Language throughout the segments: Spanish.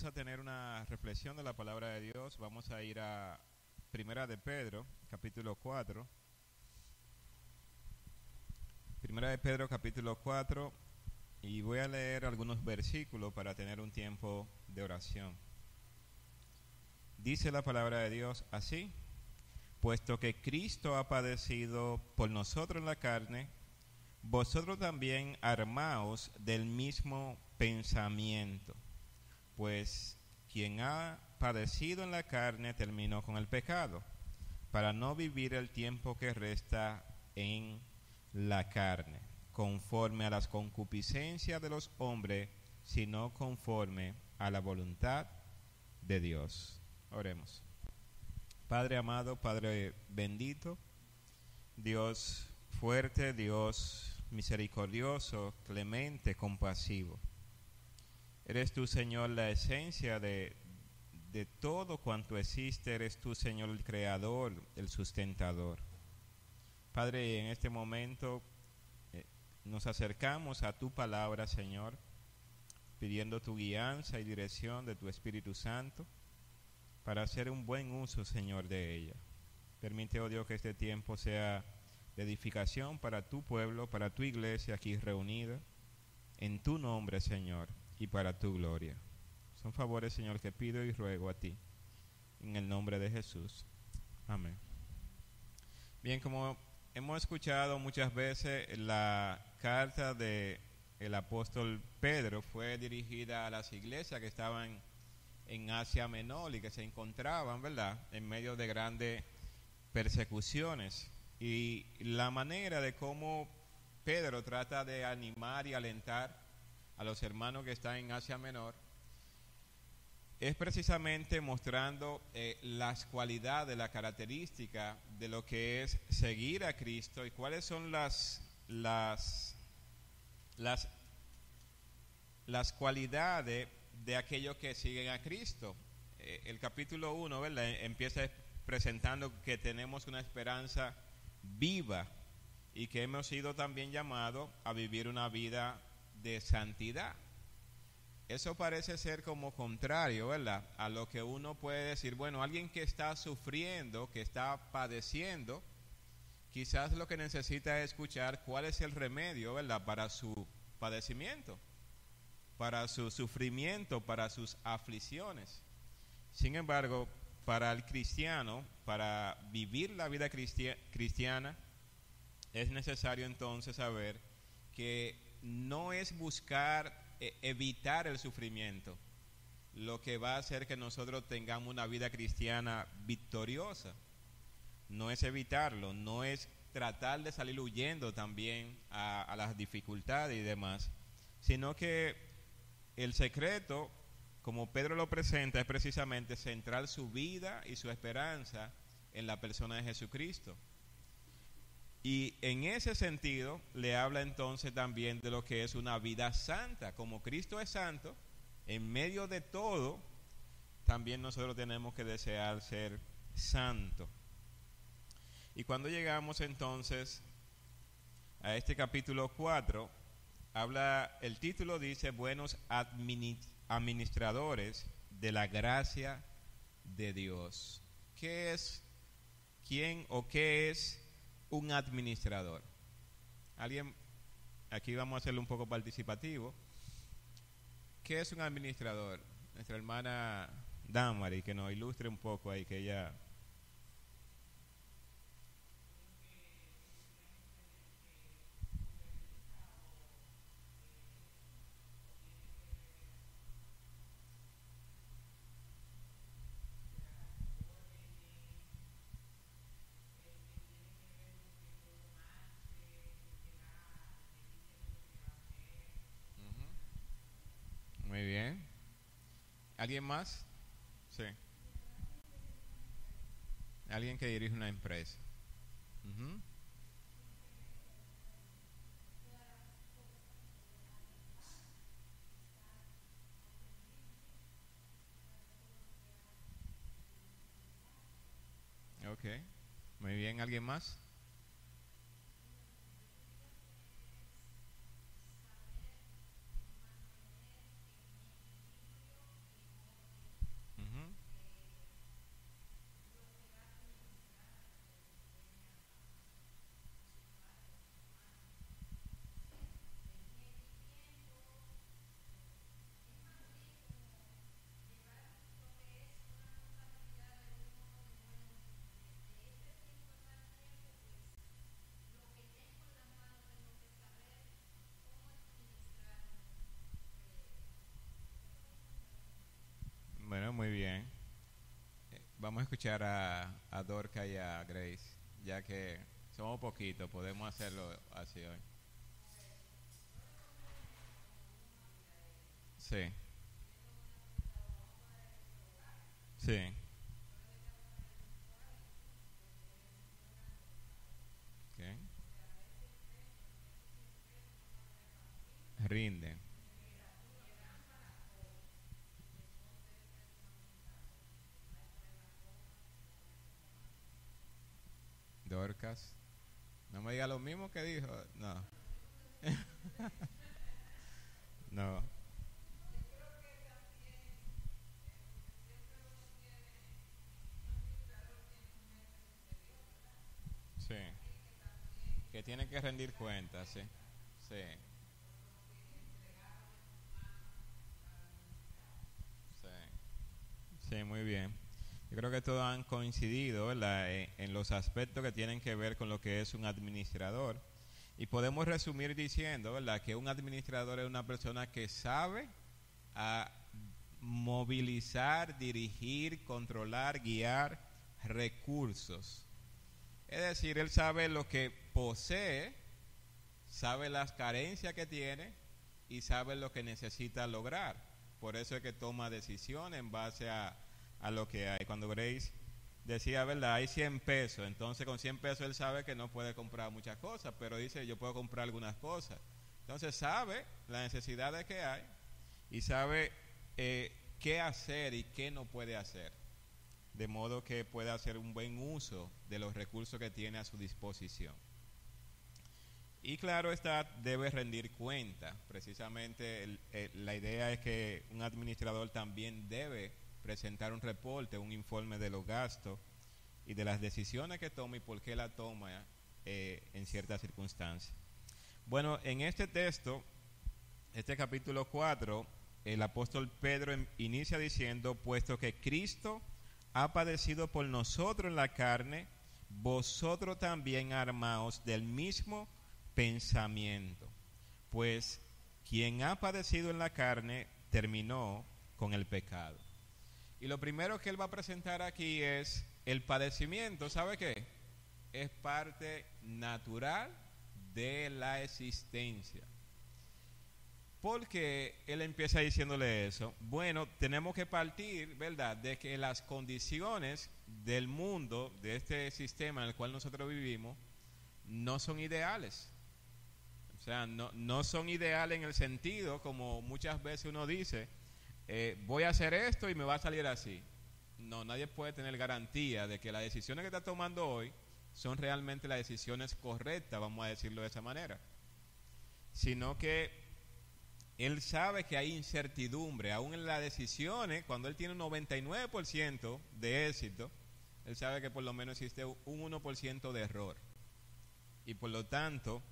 Vamos a tener una reflexión de la palabra de Dios. Vamos a ir a Primera de Pedro, capítulo 4. Primera de Pedro, capítulo 4, y voy a leer algunos versículos para tener un tiempo de oración. Dice la palabra de Dios así: puesto que Cristo ha padecido por nosotros en la carne, vosotros también armaos del mismo pensamiento. Pues quien ha padecido en la carne terminó con el pecado, para no vivir el tiempo que resta en la carne, conforme a las concupiscencias de los hombres, sino conforme a la voluntad de Dios. Oremos. Padre amado, Padre bendito, Dios fuerte, Dios misericordioso, clemente, compasivo. Eres tú, Señor, la esencia de todo cuanto existe. Eres tú, Señor, el creador, el sustentador. Padre, en este momento nos acercamos a tu palabra, Señor, pidiendo tu guianza y dirección de tu Espíritu Santo para hacer un buen uso, Señor, de ella. Permite, oh Dios, que este tiempo sea de edificación para tu pueblo, para tu iglesia aquí reunida, en tu nombre, Señor, y para tu gloria. Son favores, Señor, que pido y ruego a ti, en el nombre de Jesús. Amén. Bien, como hemos escuchado muchas veces, la carta del apóstol Pedro fue dirigida a las iglesias que estaban en Asia Menor y que se encontraban, ¿verdad?, en medio de grandes persecuciones. Y la manera de cómo Pedro trata de animar y alentar a los hermanos que están en Asia Menor es precisamente mostrando las cualidades, la característica de lo que es seguir a Cristo y cuáles son las cualidades de aquellos que siguen a Cristo. El capítulo 1, ¿verdad?, empieza presentando que tenemos una esperanza viva y que hemos sido también llamados a vivir una vida de santidad. Eso parece ser como contrario, ¿verdad?, a lo que uno puede decir. Bueno, alguien que está sufriendo, que está padeciendo, quizás lo que necesita es escuchar cuál es el remedio, ¿verdad?, para su padecimiento, para su sufrimiento, para sus aflicciones. Sin embargo, para el cristiano, para vivir la vida cristiana, es necesario entonces saber que no es buscar evitar el sufrimiento lo que va a hacer que nosotros tengamos una vida cristiana victoriosa. No es evitarlo, no es tratar de salir huyendo también a las dificultades y demás, sino que el secreto, como Pedro lo presenta, es precisamente centrar su vida y su esperanza en la persona de Jesucristo. Y en ese sentido le habla entonces también de lo que es una vida santa. Como Cristo es santo, en medio de todo, también nosotros tenemos que desear ser santos. Y cuando llegamos entonces a este capítulo 4, el título dice: buenos administradores de la gracia de Dios. ¿Qué es, quién o qué es un administrador? Alguien, aquí vamos a hacerlo un poco participativo. ¿Qué es un administrador? Nuestra hermana Damari, que nos ilustre un poco ahí, que ella... Muy bien. ¿Alguien más? Sí. Alguien que dirige una empresa. Uh-huh. Ok. Muy bien. ¿Alguien más? vamos a escuchar a Dorca y a Grace, ya que somos poquitos, podemos hacerlo así hoy. Sí, sí, okay. Rinde. Dorcas. No me diga lo mismo que dijo. No, no. Sí. Que tiene que rendir cuentas, sí. Sí, sí. Sí, muy bien. Yo creo que todos han coincidido, ¿verdad? En los aspectos que tienen que ver con lo que es un administrador. Y podemos resumir diciendo, ¿verdad?, que un administrador es una persona que sabe a movilizar, dirigir, controlar, guiar recursos. Es decir, él sabe lo que posee, sabe las carencias que tiene y sabe lo que necesita lograr. Por eso es que toma decisiones en base a lo que hay. Cuando Grace decía, ¿verdad? Hay 100 pesos, entonces con 100 pesos él sabe que no puede comprar muchas cosas, pero dice, yo puedo comprar algunas cosas. Entonces sabe las necesidades que hay y sabe qué hacer y qué no puede hacer, de modo que pueda hacer un buen uso de los recursos que tiene a su disposición. Y claro está, debe rendir cuenta. Precisamente la idea es que un administrador también debe presentar un reporte, un informe de los gastos y de las decisiones que toma y por qué la toma en ciertas circunstancias. Bueno, en este texto, este capítulo 4, el apóstol Pedro inicia diciendo, puesto que Cristo ha padecido por nosotros en la carne, vosotros también armaos del mismo pensamiento. Pues quien ha padecido en la carne terminó con el pecado. Y lo primero que él va a presentar aquí es el padecimiento. ¿Sabe qué? Es parte natural de la existencia. Porque él empieza diciéndole eso. Bueno, tenemos que partir, ¿verdad?, de que las condiciones del mundo, de este sistema en el cual nosotros vivimos, no son ideales. O sea, no son ideales en el sentido, como muchas veces uno dice, voy a hacer esto y me va a salir así. No, nadie puede tener garantía de que las decisiones que está tomando hoy son realmente las decisiones correctas, vamos a decirlo de esa manera. Sino que él sabe que hay incertidumbre, aún en las decisiones, cuando él tiene un 99% de éxito, él sabe que por lo menos existe un 1% de error. Y por lo tanto,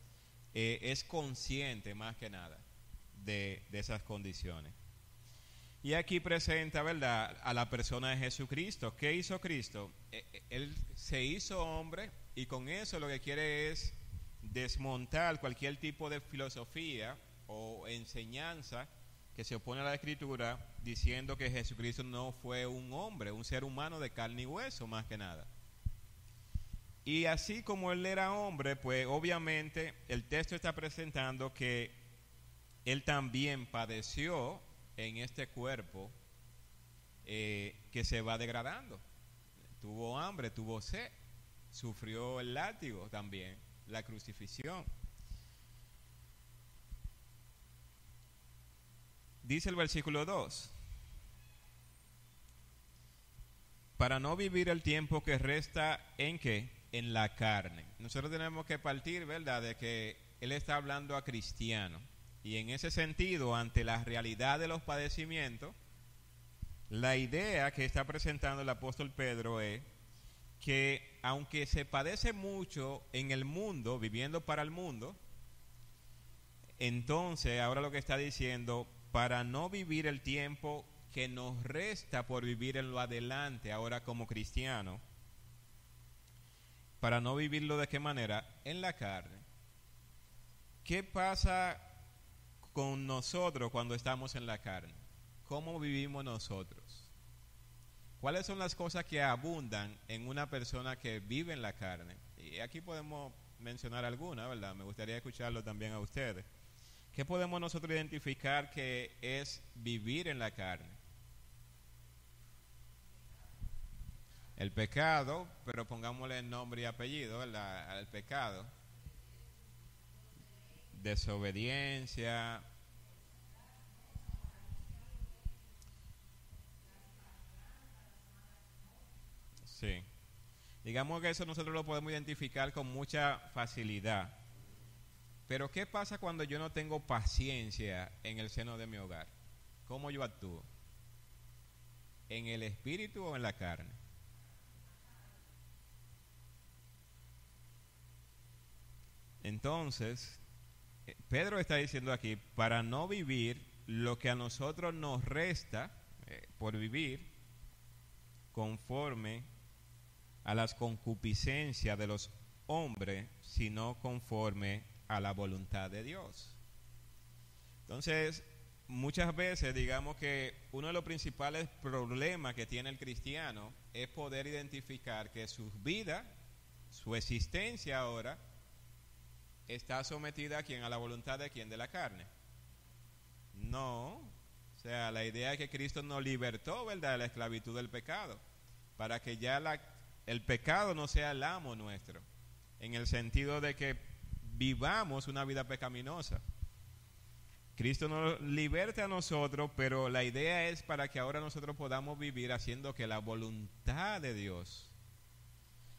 es consciente más que nada de esas condiciones. Y aquí presenta, ¿verdad?, a la persona de Jesucristo. ¿Qué hizo Cristo? Él se hizo hombre y con eso lo que quiere es desmontar cualquier tipo de filosofía o enseñanza que se opone a la Escritura, diciendo que Jesucristo no fue un hombre, un ser humano de carne y hueso más que nada. Y así como él era hombre, pues obviamente el texto está presentando que él también padeció en este cuerpo que se va degradando. Tuvo hambre, tuvo sed, sufrió el látigo también, la crucifixión. Dice el versículo 2, para no vivir el tiempo que resta en ¿qué? En la carne. Nosotros tenemos que partir, ¿verdad?, de que él está hablando a cristianos. Y en ese sentido, ante la realidad de los padecimientos, la idea que está presentando el apóstol Pedro es que aunque se padece mucho en el mundo, viviendo para el mundo, entonces ahora lo que está diciendo, para no vivir el tiempo que nos resta por vivir en lo adelante ahora como cristiano, para no vivirlo de qué manera, en la carne. ¿Qué pasa con nosotros cuando estamos en la carne? ¿Cómo vivimos nosotros? ¿Cuáles son las cosas que abundan en una persona que vive en la carne? Y aquí podemos mencionar algunas, ¿verdad? Me gustaría escucharlo también a ustedes. ¿Qué podemos nosotros identificar que es vivir en la carne? El pecado, pero pongámosle nombre y apellido, ¿verdad? Al pecado. Desobediencia. Sí. Digamos que eso nosotros lo podemos identificar con mucha facilidad. Pero ¿qué pasa cuando yo no tengo paciencia en el seno de mi hogar? ¿Cómo yo actúo? ¿En el espíritu o en la carne? Entonces, Pedro está diciendo aquí, para no vivir lo que a nosotros nos resta por vivir conforme a las concupiscencias de los hombres, sino conforme a la voluntad de Dios. Entonces, muchas veces digamos que uno de los principales problemas que tiene el cristiano es poder identificar que su vida, su existencia ahora, está sometida a quién, a la voluntad de quién, de la carne. No, o sea, la idea es que Cristo nos libertó, ¿verdad?, de la esclavitud del pecado, para que ya el pecado no sea el amo nuestro, en el sentido de que vivamos una vida pecaminosa. Cristo nos liberta a nosotros, pero la idea es para que ahora nosotros podamos vivir haciendo que la voluntad de Dios.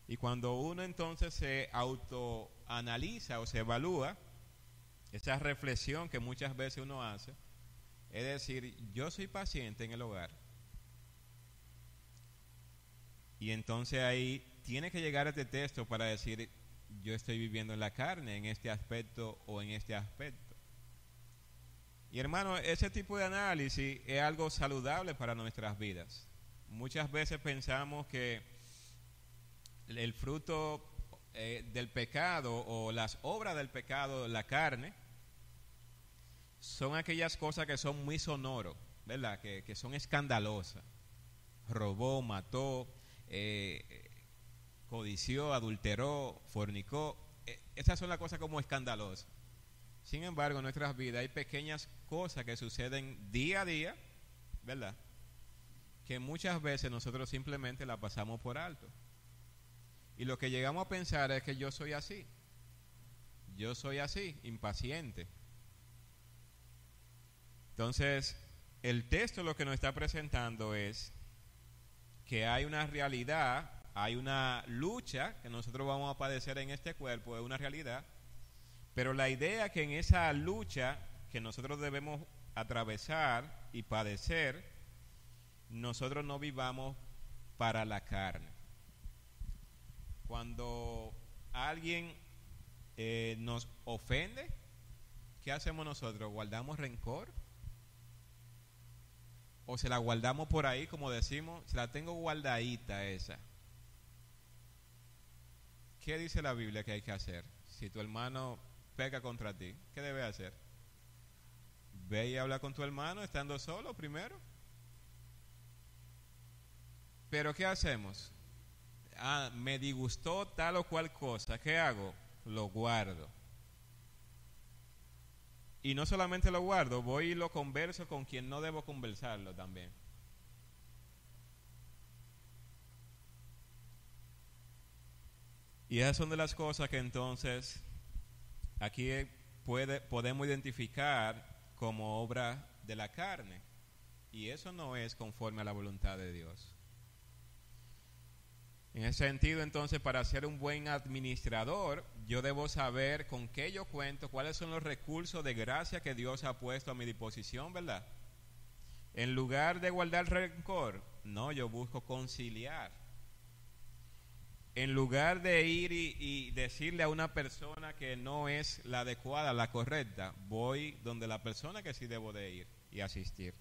Y cuando uno entonces se autoanaliza o se evalúa, esa reflexión que muchas veces uno hace, es decir, yo soy paciente en el hogar. Y entonces ahí tiene que llegar este texto para decir, yo estoy viviendo en la carne en este aspecto o en este aspecto. Y hermano, ese tipo de análisis es algo saludable para nuestras vidas. Muchas veces pensamos que el fruto del pecado o las obras del pecado, la carne, son aquellas cosas que son muy sonoros, ¿verdad? Que son escandalosas. Robó, mató, codició, adulteró, fornicó. Esas son las cosas como escandalosas. Sin embargo, en nuestras vidas hay pequeñas cosas que suceden día a día, ¿verdad?, que muchas veces nosotros simplemente las pasamos por alto. Y lo que llegamos a pensar es que yo soy así, impaciente. Entonces, el texto lo que nos está presentando es que hay una realidad, hay una lucha que nosotros vamos a padecer en este cuerpo, es una realidad, pero la idea que en esa lucha que nosotros debemos atravesar y padecer, nosotros no vivamos para la carne. Cuando alguien nos ofende, ¿qué hacemos nosotros? ¿Guardamos rencor? ¿O se la guardamos por ahí, como decimos? Se la tengo guardadita esa. ¿Qué dice la Biblia que hay que hacer? Si tu hermano peca contra ti, ¿qué debe hacer? Ve y habla con tu hermano estando solo primero. Pero ¿qué hacemos? Me disgustó tal o cual cosa. ¿Qué hago? Lo guardo. Y no solamente lo guardo, voy y lo converso con quien no debo conversarlo también. Y esas son de las cosas que entonces aquí podemos identificar como obra de la carne. Y eso no es conforme a la voluntad de Dios. En ese sentido, entonces, para ser un buen administrador, yo debo saber con qué yo cuento, cuáles son los recursos de gracia que Dios ha puesto a mi disposición, ¿verdad? En lugar de guardar rencor, no, yo busco conciliar. En lugar de ir y decirle a una persona que no es la adecuada, la correcta, voy donde la persona que sí debo de ir y asistir.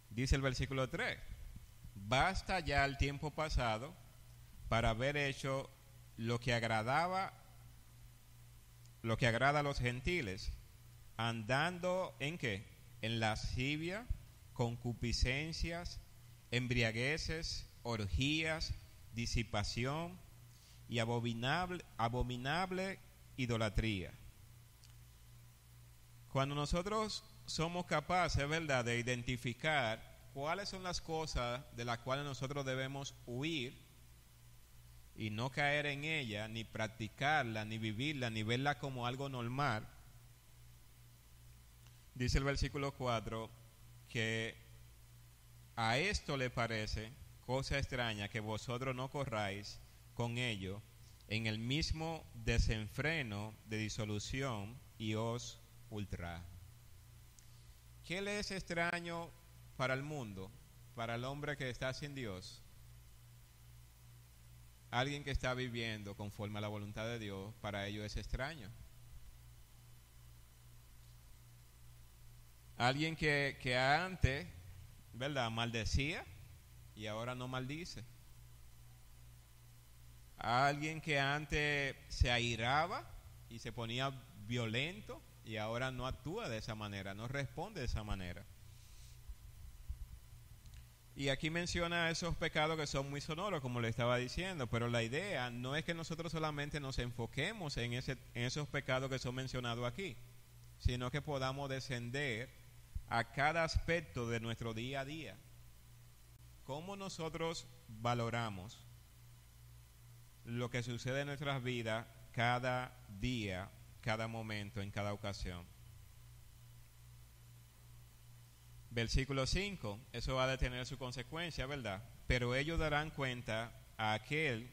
Dice el versículo 3, basta ya el tiempo pasado para haber hecho lo que agrada a los gentiles, andando ¿en qué? En lascivia, concupiscencias, embriagueces, orgías, disipación y abominable idolatría. Cuando nosotros somos capaces, ¿verdad?, de identificar cuáles son las cosas de las cuales nosotros debemos huir y no caer en ella, ni practicarla, ni vivirla, ni verla como algo normal, dice el versículo 4 que a esto le parece cosa extraña que vosotros no corráis con ello en el mismo desenfreno de disolución y os ultraje. ¿Qué le es extraño para el mundo, para el hombre que está sin Dios? Alguien que está viviendo conforme a la voluntad de Dios, para ello es extraño. Alguien que antes, ¿verdad?, maldecía y ahora no maldice. Alguien que antes se airaba y se ponía violento y ahora no actúa de esa manera, no responde de esa manera. Y aquí menciona esos pecados que son muy sonoros, como le estaba diciendo, pero la idea no es que nosotros solamente nos enfoquemos en esos pecados que son mencionados aquí, sino que podamos descender a cada aspecto de nuestro día a día. ¿Cómo nosotros valoramos lo que sucede en nuestras vidas cada día, cada momento, en cada ocasión? Versículo 5, eso va a tener su consecuencia, ¿verdad? Pero ellos darán cuenta a aquel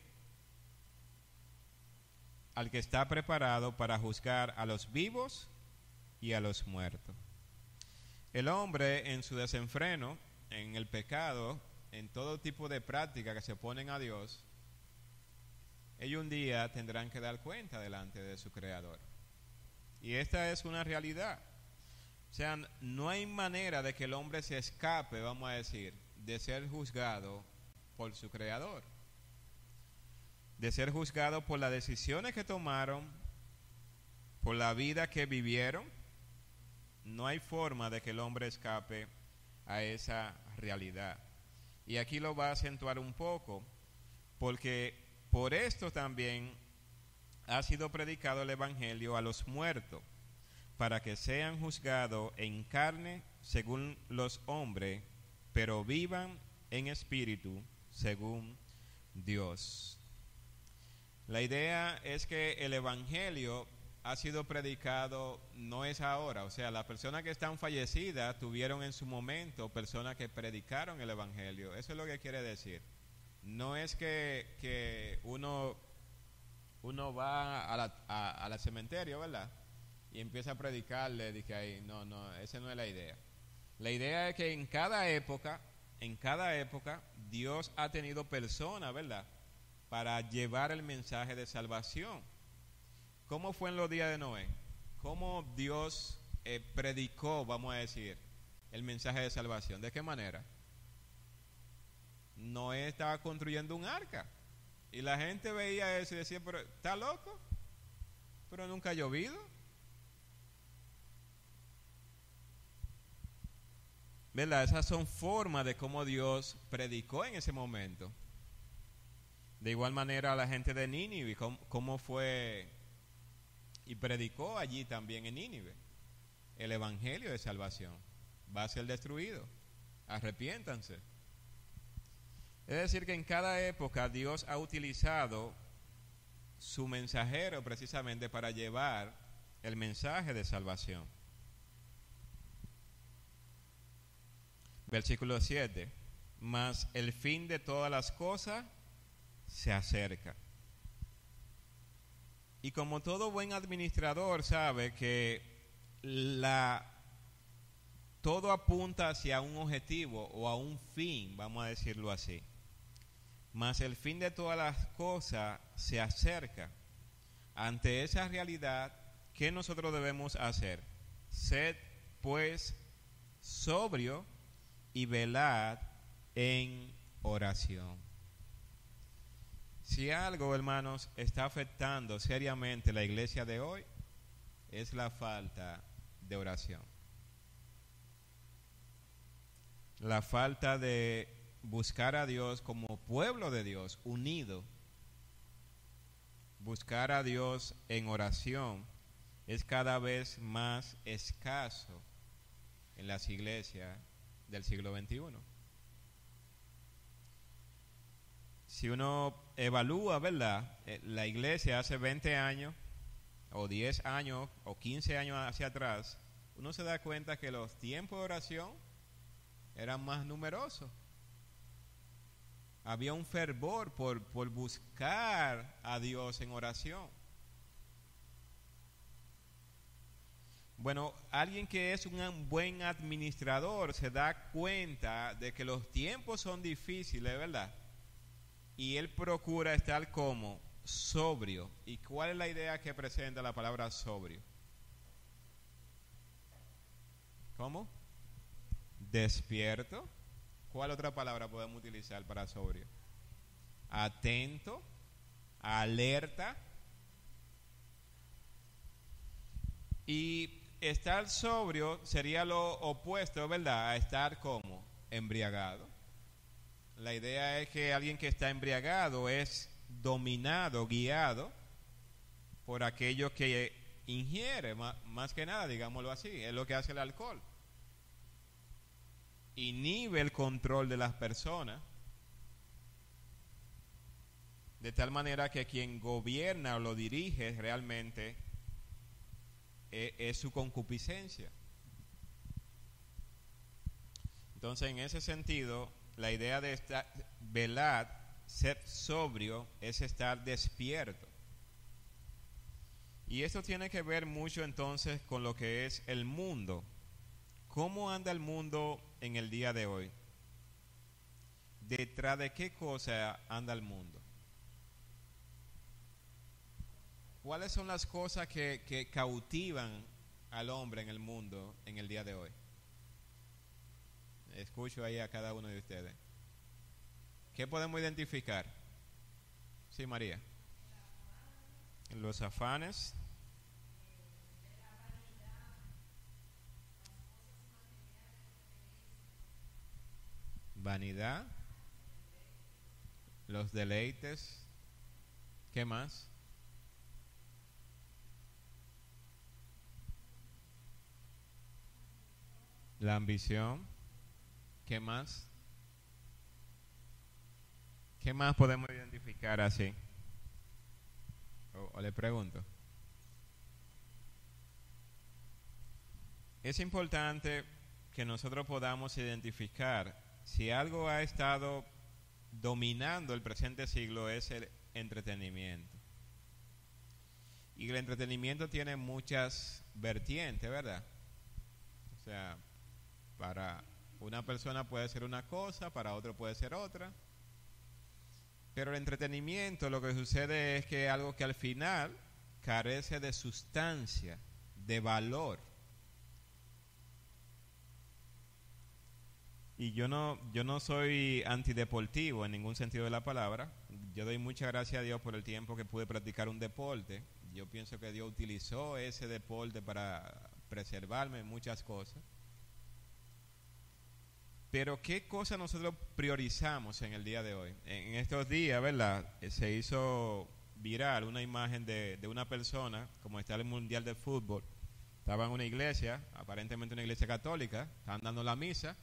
al que está preparado para juzgar a los vivos y a los muertos. El hombre en su desenfreno, en el pecado, en todo tipo de prácticas que se oponen a Dios, ellos un día tendrán que dar cuenta delante de su Creador. Y esta es una realidad. O sea, no hay manera de que el hombre se escape, vamos a decir, de ser juzgado por su Creador, de ser juzgado por las decisiones que tomaron, por la vida que vivieron. No hay forma de que el hombre escape a esa realidad. Y aquí lo va a acentuar un poco, porque por esto también ha sido predicado el Evangelio a los muertos, para que sean juzgados en carne según los hombres, pero vivan en espíritu según Dios. La idea es que el Evangelio ha sido predicado, no es ahora, o sea, las personas que están fallecidas tuvieron en su momento personas que predicaron el Evangelio. Eso es lo que quiere decir. No es que uno va a la cementerio, ¿verdad?, y empieza a predicarle, dije ahí, no, esa no es la idea. La idea es que en cada época, Dios ha tenido personas, ¿verdad?, para llevar el mensaje de salvación. ¿Cómo fue en los días de Noé? ¿Cómo Dios predicó, vamos a decir, el mensaje de salvación? ¿De qué manera? Noé estaba construyendo un arca y la gente veía eso y decía, pero ¿está loco? Pero nunca ha llovido. ¿Verdad? Esas son formas de cómo Dios predicó en ese momento. De igual manera la gente de Nínive, cómo fue y predicó allí también en Nínive el evangelio de salvación. Va a ser destruido, arrepiéntanse. Es decir, que en cada época Dios ha utilizado su mensajero precisamente para llevar el mensaje de salvación. Versículo 7. Mas el fin de todas las cosas se acerca. Y como todo buen administrador sabe que todo apunta hacia un objetivo o a un fin, vamos a decirlo así. Mas el fin de todas las cosas se acerca. Ante esa realidad, ¿qué nosotros debemos hacer? Sed pues sobrio y velad en oración. Si algo, hermanos, está afectando seriamente la iglesia de hoy, es la falta de oración. la falta de buscar a Dios como pueblo de Dios, unido. Buscar a Dios en oración es cada vez más escaso en las iglesias del siglo XXI. Si uno evalúa, ¿verdad? La iglesia hace 20 años, o 10 años, o 15 años hacia atrás, uno se da cuenta que los tiempos de oración eran más numerosos. Había un fervor por buscar a Dios en oración. Bueno, alguien que es un buen administrador se da cuenta de que los tiempos son difíciles, ¿verdad? Y él procura estar como sobrio. ¿Y cuál es la idea que presenta la palabra sobrio? ¿Cómo? Despierto. ¿Cuál otra palabra podemos utilizar para sobrio? Atento, alerta. Y estar sobrio sería lo opuesto, ¿verdad? A estar como embriagado. La idea es que alguien que está embriagado es dominado, guiado por aquello que ingiere, más que nada, digámoslo así, es lo que hace el alcohol. Inhibe el control de las personas, de tal manera que quien gobierna o lo dirige realmente es su concupiscencia. Entonces, en ese sentido, la idea de velar, ser sobrio, es estar despierto. Y esto tiene que ver mucho entonces con lo que es el mundo. ¿Cómo anda el mundo en el día de hoy? ¿Detrás de qué cosa anda el mundo? ¿Cuáles son las cosas que cautivan al hombre en el mundo en el día de hoy? Escucho ahí a cada uno de ustedes. ¿Qué podemos identificar? Sí, María. Los afanes. Vanidad. Los deleites. ¿Qué más? La ambición. ¿Qué más? ¿Qué más podemos identificar así? O le pregunto. Es importante que nosotros podamos identificar si algo ha estado dominando el presente siglo es el entretenimiento. Y el entretenimiento tiene muchas vertientes, ¿verdad? O sea, para una persona puede ser una cosa, para otro puede ser otra. Pero el entretenimiento, lo que sucede es que es algo que al final carece de sustancia, de valor. Y yo no soy antideportivo en ningún sentido de la palabra. Yo doy muchas gracias a Dios por el tiempo que pude practicar un deporte. Yo pienso que Dios utilizó ese deporte para preservarme en muchas cosas. Pero ¿qué cosas nosotros priorizamos en el día de hoy? En estos días, ¿verdad? Se hizo viral una imagen de una persona, como está el Mundial de Fútbol. Estaba en una iglesia, aparentemente una iglesia católica, estaban dando la misa,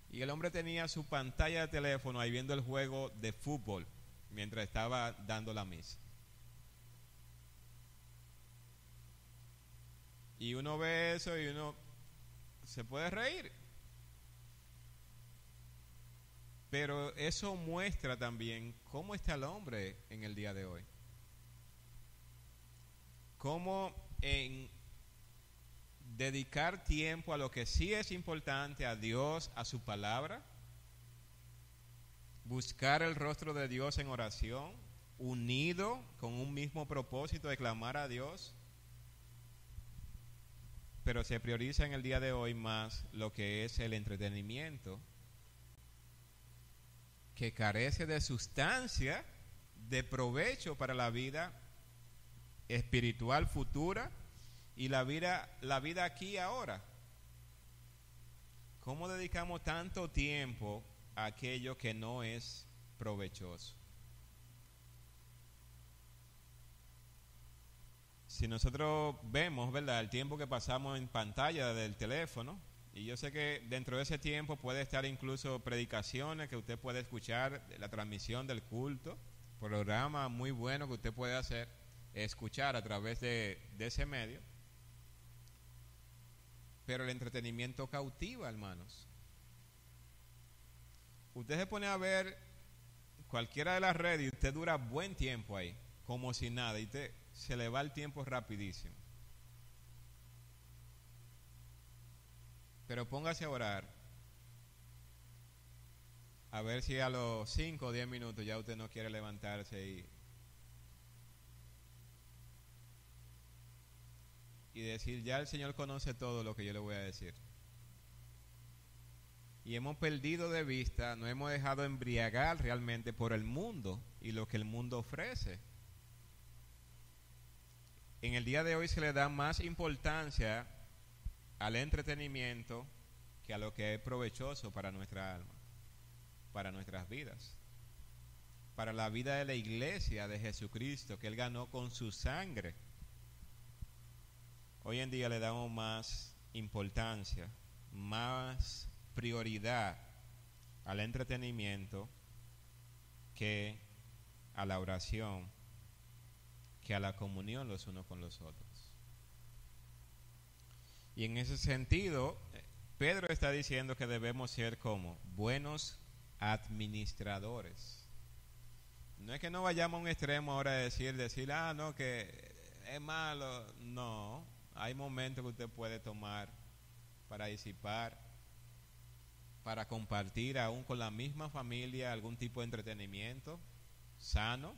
y el hombre tenía su pantalla de teléfono ahí viendo el juego de fútbol mientras estaba dando la misa. Y uno ve eso y uno se puede reír. Pero eso muestra también cómo está el hombre en el día de hoy. Cómo en dedicar tiempo a lo que sí es importante, a Dios, a su palabra, buscar el rostro de Dios en oración, unido con un mismo propósito de clamar a Dios, pero se prioriza en el día de hoy más lo que es el entretenimiento, que carece de sustancia, de provecho para la vida espiritual futura y la vida aquí y ahora. ¿Cómo dedicamos tanto tiempo a aquello que no es provechoso? Si nosotros vemos, ¿verdad?, el tiempo que pasamos en pantalla del teléfono, y yo sé que dentro de ese tiempo puede estar incluso predicaciones que usted puede escuchar, la transmisión del culto, programa muy bueno que usted puede hacer, escuchar a través de ese medio. Pero el entretenimiento cautiva, hermanos. Usted se pone a ver cualquiera de las redes y usted dura buen tiempo ahí, como si nada, y usted se le va el tiempo rapidísimo. Pero póngase a orar, a ver si a los 5 o 10 minutos ya usted no quiere levantarse y decir, ya el Señor conoce todo lo que yo le voy a decir. Y hemos perdido de vista, no hemos dejado embriagar realmente por el mundo y lo que el mundo ofrece. En el día de hoy se le da más importancia al entretenimiento que a lo que es provechoso para nuestra alma, para nuestras vidas, para la vida de la iglesia de Jesucristo que Él ganó con su sangre. Hoy en día le damos más importancia, más prioridad al entretenimiento que a la oración, que a la comunión los unos con los otros. Y en ese sentido, Pedro está diciendo que debemos ser como buenos administradores. No es que no vayamos a un extremo ahora de decir, no, que es malo. No, hay momentos que usted puede tomar para disipar, para compartir aún con la misma familia algún tipo de entretenimiento sano.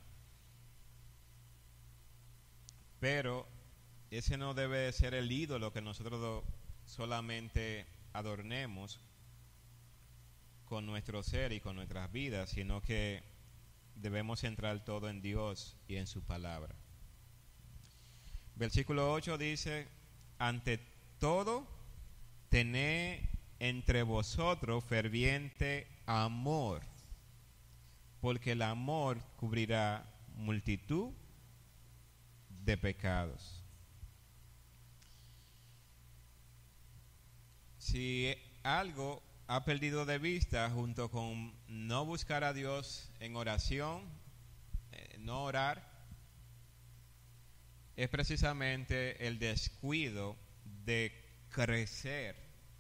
Pero ese no debe ser el ídolo que nosotros solamente adornemos con nuestro ser y con nuestras vidas, sino que debemos centrar todo en Dios y en su palabra. Versículo 8 dice, ante todo, tened entre vosotros ferviente amor, porque el amor cubrirá multitud de pecados. Si algo ha perdido de vista junto con no buscar a Dios en oración, no orar, es precisamente el descuido de crecer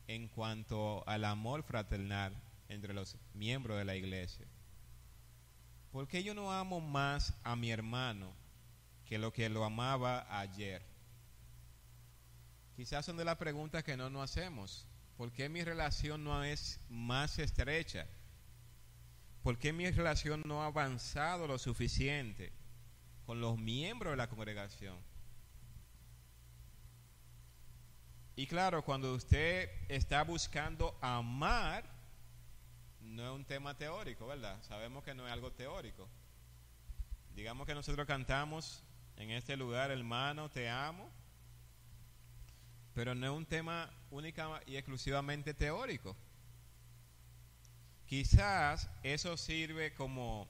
en cuanto al amor fraternal entre los miembros de la iglesia. ¿Por qué yo no amo más a mi hermano que lo que lo amaba ayer? Quizás son de las preguntas que no nos hacemos. ¿Por qué mi relación no es más estrecha? ¿Por qué mi relación no ha avanzado lo suficiente con los miembros de la congregación? Y claro, cuando usted está buscando amar, no es un tema teórico, ¿verdad? Sabemos que no es algo teórico. Digamos que nosotros cantamos en este lugar, hermano, te amo, pero no es un tema única y exclusivamente teórico. Quizás eso sirve como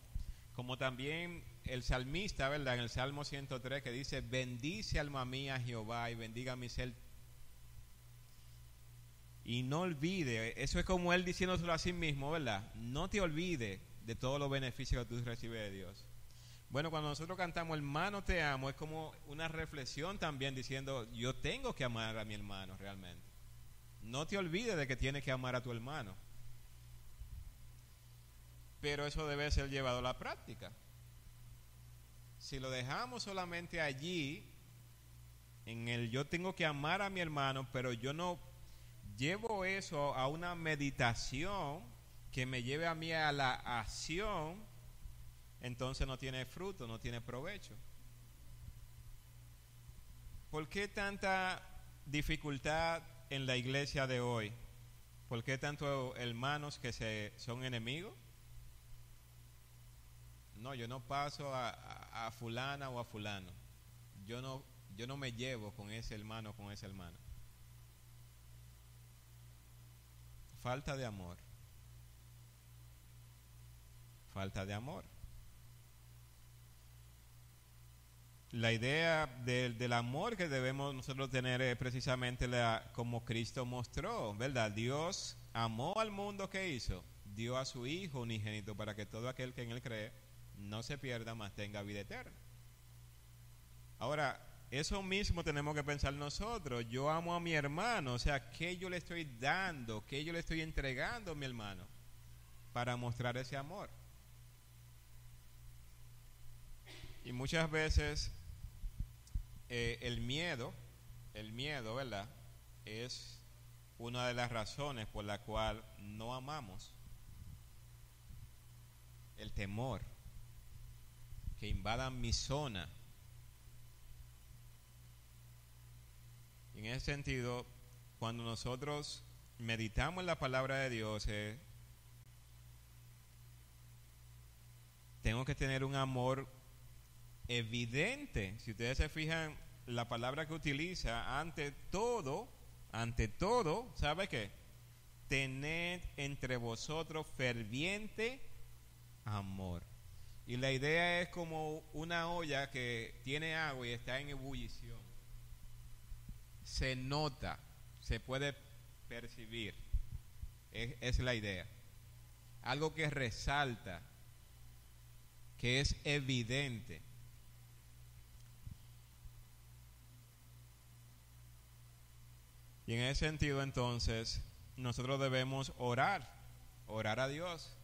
también el salmista, ¿verdad? En el Salmo 103 que dice, bendice alma mía Jehová y bendiga mi ser. Y no olvide, eso es como él diciéndoselo a sí mismo, ¿verdad? No te olvides de todos los beneficios que tú recibes de Dios. Bueno, cuando nosotros cantamos hermano te amo, es como una reflexión también diciendo yo tengo que amar a mi hermano realmente. No te olvides de que tienes que amar a tu hermano. Pero eso debe ser llevado a la práctica. Si lo dejamos solamente allí, en el yo tengo que amar a mi hermano, pero yo no llevo eso a una meditación que me lleve a mí a la acción, entonces no tiene fruto, no tiene provecho. ¿Por qué tanta dificultad en la iglesia de hoy? ¿Por qué tantos hermanos que son enemigos? No, yo no paso a fulana o a fulano. Yo no me llevo con ese hermano o con esa hermana. falta de amor. Falta de amor. La idea del amor que debemos nosotros tener es precisamente como Cristo mostró, ¿verdad? Dios amó al mundo, ¿qué hizo? Dio a su Hijo unigénito para que todo aquel que en Él cree no se pierda, mas tenga vida eterna. Ahora, eso mismo tenemos que pensar nosotros. Yo amo a mi hermano, o sea, ¿qué yo le estoy dando? ¿Qué yo le estoy entregando a mi hermano para mostrar ese amor? Y muchas veces el miedo, ¿verdad? Es una de las razones por la cual no amamos. El temor, que invadan mi zona. En ese sentido, cuando nosotros meditamos en la palabra de Dios, tengo que tener un amor evidente. Si ustedes se fijan, la palabra que utiliza, ante todo, ¿sabe qué? Tened entre vosotros ferviente amor. Y la idea es como una olla que tiene agua y está en ebullición. Se nota, se puede percibir. Es la idea. Algo que resalta, que es evidente. Y en ese sentido, entonces, nosotros debemos orar a Dios,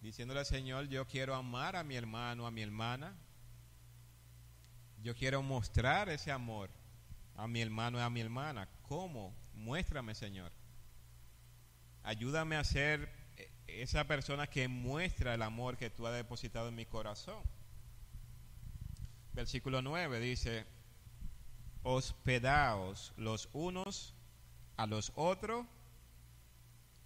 diciéndole al Señor: yo quiero amar a mi hermano, a mi hermana. Yo quiero mostrar ese amor a mi hermano y a mi hermana. ¿Cómo? Muéstrame, Señor. Ayúdame a ser esa persona que muestra el amor que tú has depositado en mi corazón. Versículo 9 dice: hospedaos los unos a los otros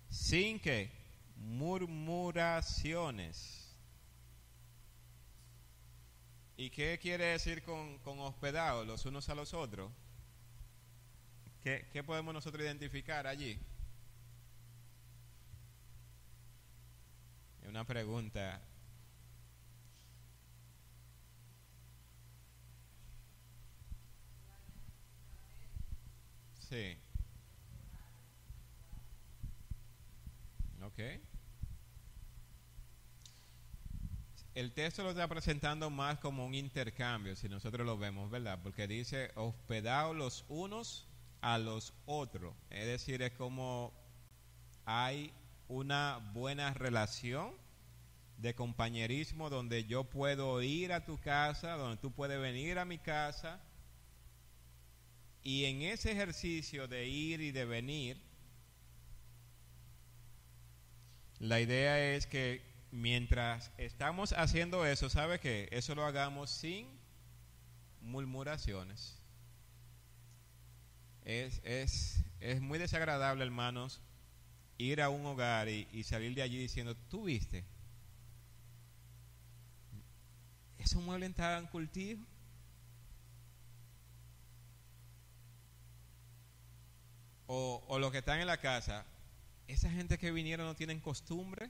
sin que murmuraciones. ¿Y qué quiere decir con hospedados los unos a los otros? ¿Qué podemos nosotros identificar allí? Es una pregunta. Sí. Ok. El texto lo está presentando más como un intercambio, si nosotros lo vemos, ¿verdad? Porque dice: hospedaos los unos a los otros. Es decir, es como hay una buena relación de compañerismo donde yo puedo ir a tu casa, donde tú puedes venir a mi casa. Y en ese ejercicio de ir y de venir, la idea es que mientras estamos haciendo eso, ¿sabe qué? Eso lo hagamos sin murmuraciones. Es muy desagradable, hermanos, ir a un hogar y salir de allí diciendo: ¿tú viste? ¿Esos muebles estaban cultivos? O los que están en la casa, esa gente que vinieron no tienen costumbre.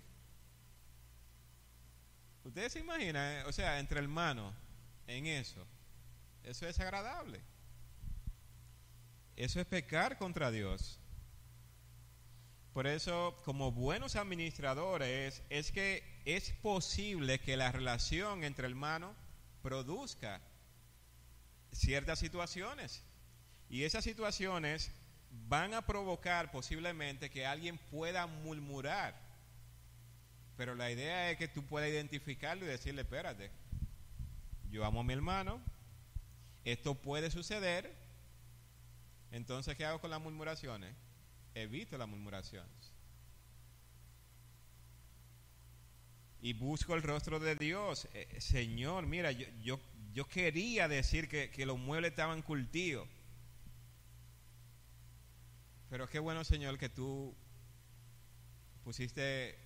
Ustedes se imaginan, o sea, entre hermanos, en eso es desagradable. Eso es pecar contra Dios. Por eso, como buenos administradores, es que es posible que la relación entre hermanos produzca ciertas situaciones. Y esas situaciones van a provocar posiblemente que alguien pueda murmurar. Pero la idea es que tú puedas identificarlo y decirle: espérate, yo amo a mi hermano, esto puede suceder. Entonces, ¿qué hago con las murmuraciones? Evito las murmuraciones. Y busco el rostro de Dios. Señor, mira, yo quería decir que los muebles estaban curtidos. Pero qué bueno, Señor, que tú pusiste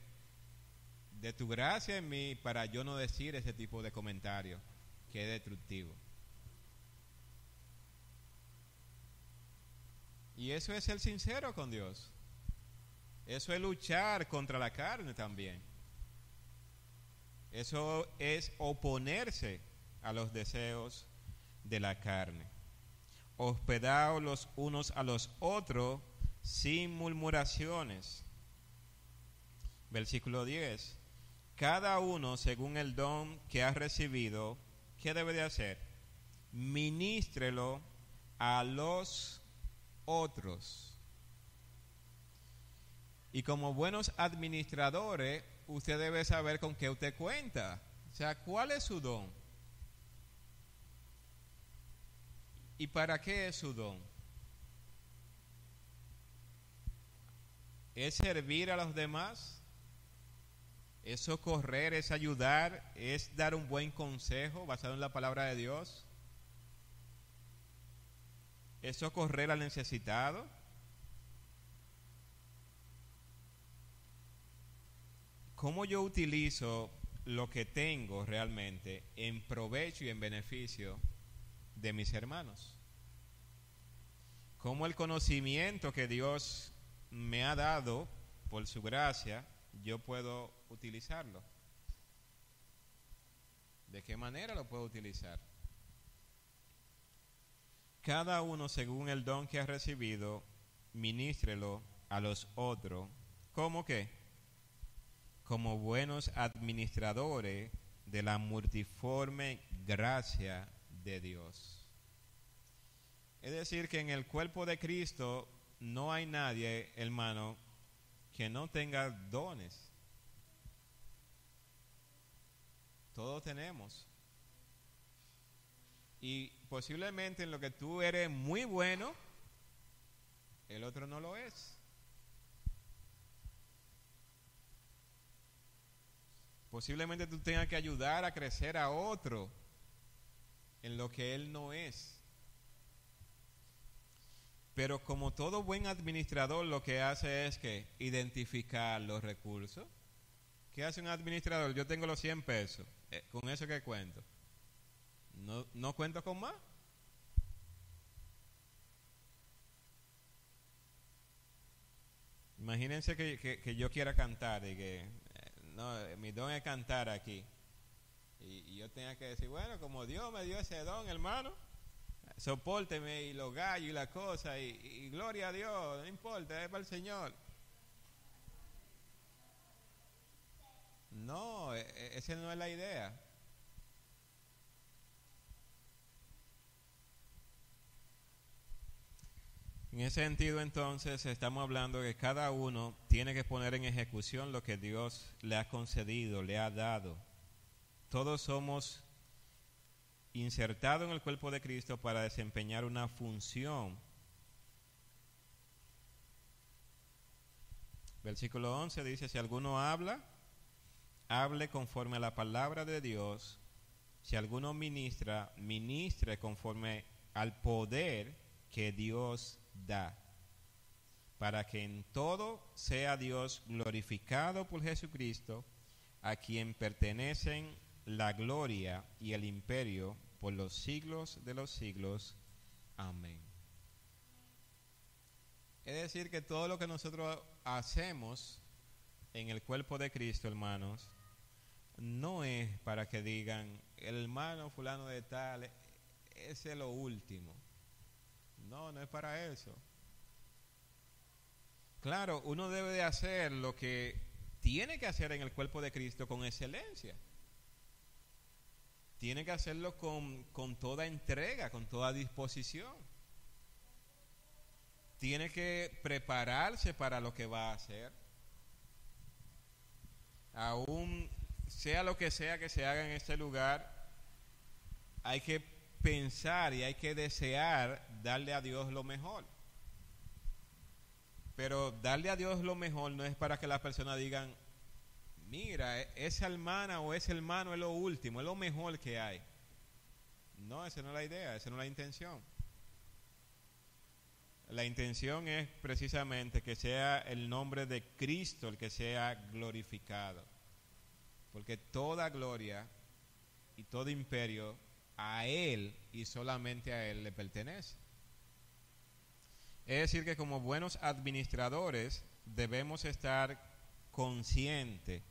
de tu gracia en mí para yo no decir ese tipo de comentario que es destructivo. Y eso es ser sincero con Dios. Eso es luchar contra la carne también. Eso es oponerse a los deseos de la carne. Hospedaos los unos a los otros sin murmuraciones. Versículo 10. Cada uno según el don que ha recibido, ¿qué debe de hacer? Ministrelo a los otros. Y como buenos administradores, usted debe saber con qué usted cuenta. O sea, ¿cuál es su don? ¿Y para qué es su don? ¿Es servir a los demás? ¿Es socorrer? ¿Es ayudar? ¿Es dar un buen consejo basado en la palabra de Dios? ¿Es socorrer al necesitado? ¿Cómo yo utilizo lo que tengo realmente en provecho y en beneficio de mis hermanos? ¿Cómo el conocimiento que Dios me ha dado por su gracia, yo puedo utilizarlo? ¿De qué manera lo puedo utilizar? Cada uno según el don que ha recibido, ministrelo a los otros. ¿Cómo qué? Como buenos administradores de la multiforme gracia de Dios. Es decir, que en el cuerpo de Cristo no hay nadie, hermano, que no tenga dones. Todos tenemos. Y posiblemente en lo que tú eres muy bueno, el otro no lo es. Posiblemente tú tengas que ayudar a crecer a otro en lo que él no es. Pero como todo buen administrador lo que hace es que identificar los recursos. ¿Qué hace un administrador? Yo tengo los 100 pesos. ¿Con eso qué cuento? ¿No cuento con más? Imagínense que yo quiera cantar y que mi don es cantar aquí. Y yo tenga que decir, bueno, como Dios me dio ese don, hermano, sopórteme y los gallos y la cosa y gloria a Dios, no importa, es para el Señor. No, esa no es la idea. En ese sentido, entonces, estamos hablando que cada uno tiene que poner en ejecución lo que Dios le ha concedido, le ha dado. Todos somos insertados en el cuerpo de Cristo para desempeñar una función. Versículo 11 dice, si alguno habla, hable conforme a la palabra de Dios. Si alguno ministra, ministre conforme al poder que Dios da, para que en todo sea Dios glorificado por Jesucristo, a quien pertenecen la gloria y el imperio por los siglos de los siglos. Amén. Es decir, que todo lo que nosotros hacemos en el cuerpo de Cristo, hermanos, no es para que digan, el hermano fulano de tal, ese es lo último. No, no es para eso. Claro, uno debe de hacer lo que tiene que hacer en el cuerpo de Cristo con excelencia. Tiene que hacerlo con toda entrega, con toda disposición. Tiene que prepararse para lo que va a hacer. Aún sea lo que sea que se haga en este lugar, hay que pensar y hay que desear darle a Dios lo mejor. Pero darle a Dios lo mejor no es para que las personas digan, mira, esa hermana o ese hermano es lo último, es lo mejor que hay. No, esa no es la idea, esa no es la intención. La intención es precisamente que sea el nombre de Cristo el que sea glorificado. Porque toda gloria y todo imperio a Él y solamente a Él le pertenece. Es decir, que como buenos administradores debemos estar conscientes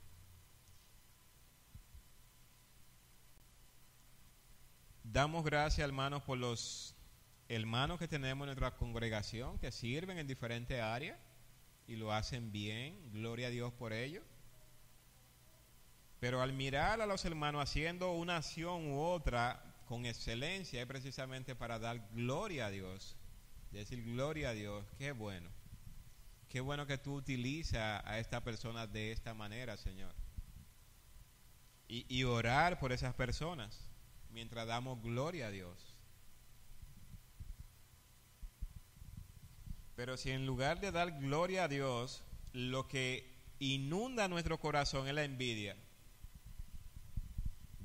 Damos gracias, hermanos, por los hermanos que tenemos en nuestra congregación, que sirven en diferentes áreas y lo hacen bien. Gloria a Dios por ello. Pero al mirar a los hermanos haciendo una acción u otra con excelencia, es precisamente para dar gloria a Dios. Decir gloria a Dios, qué bueno. Qué bueno que tú utilizas a esta persona de esta manera, Señor. Y orar por esas personas mientras damos gloria a Dios. Pero si en lugar de dar gloria a Dios, lo que inunda nuestro corazón es la envidia,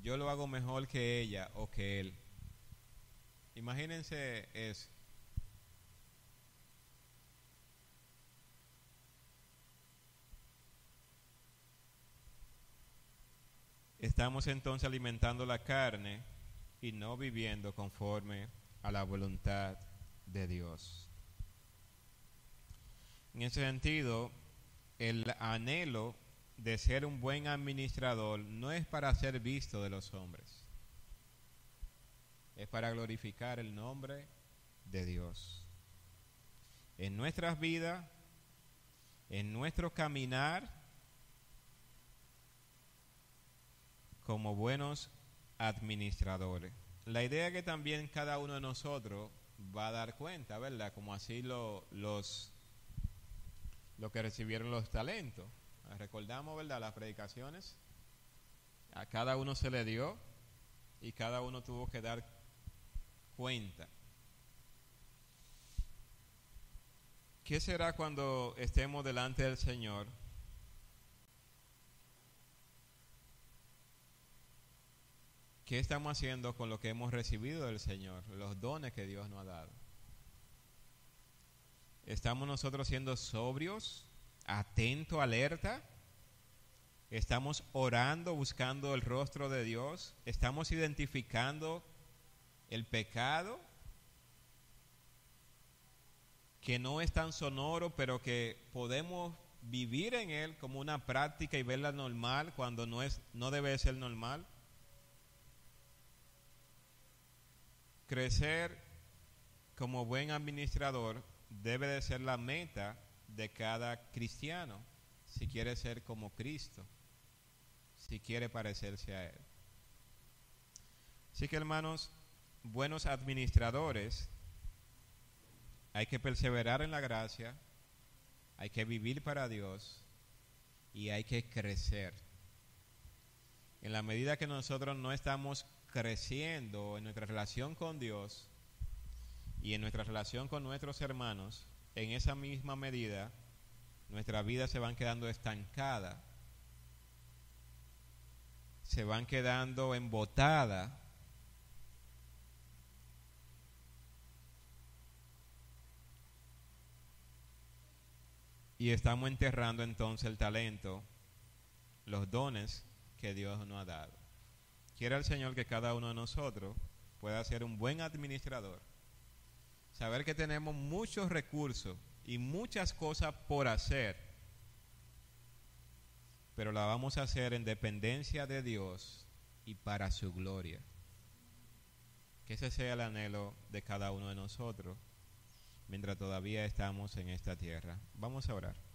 yo lo hago mejor que ella o que él. Imagínense eso. Estamos entonces alimentando la carne y no viviendo conforme a la voluntad de Dios. En ese sentido, el anhelo de ser un buen administrador no es para ser visto de los hombres, es para glorificar el nombre de Dios. En nuestras vidas, en nuestro caminar, como buenos administradores. La idea es que también cada uno de nosotros va a dar cuenta, ¿verdad? Como así los que recibieron los talentos. Recordamos, ¿verdad? Las predicaciones. A cada uno se le dio y cada uno tuvo que dar cuenta. ¿Qué será cuando estemos delante del Señor? ¿Qué estamos haciendo con lo que hemos recibido del Señor? Los dones que Dios nos ha dado. ¿Estamos nosotros siendo sobrios, atentos, alerta? ¿Estamos orando, buscando el rostro de Dios? ¿Estamos identificando el pecado? Que no es tan sonoro, pero que podemos vivir en él como una práctica y verla normal cuando no debe ser normal. Crecer como buen administrador debe de ser la meta de cada cristiano si quiere ser como Cristo, si quiere parecerse a Él. Así que, hermanos, buenos administradores, hay que perseverar en la gracia, hay que vivir para Dios y hay que crecer. En la medida que nosotros no estamos creciendo en nuestra relación con Dios y en nuestra relación con nuestros hermanos, en esa misma medida nuestras vidas se van quedando estancadas, se van quedando embotadas y estamos enterrando entonces el talento, los dones que Dios nos ha dado. Quiera el Señor que cada uno de nosotros pueda ser un buen administrador. Saber que tenemos muchos recursos y muchas cosas por hacer, pero la vamos a hacer en dependencia de Dios y para su gloria. Que ese sea el anhelo de cada uno de nosotros mientras todavía estamos en esta tierra. Vamos a orar.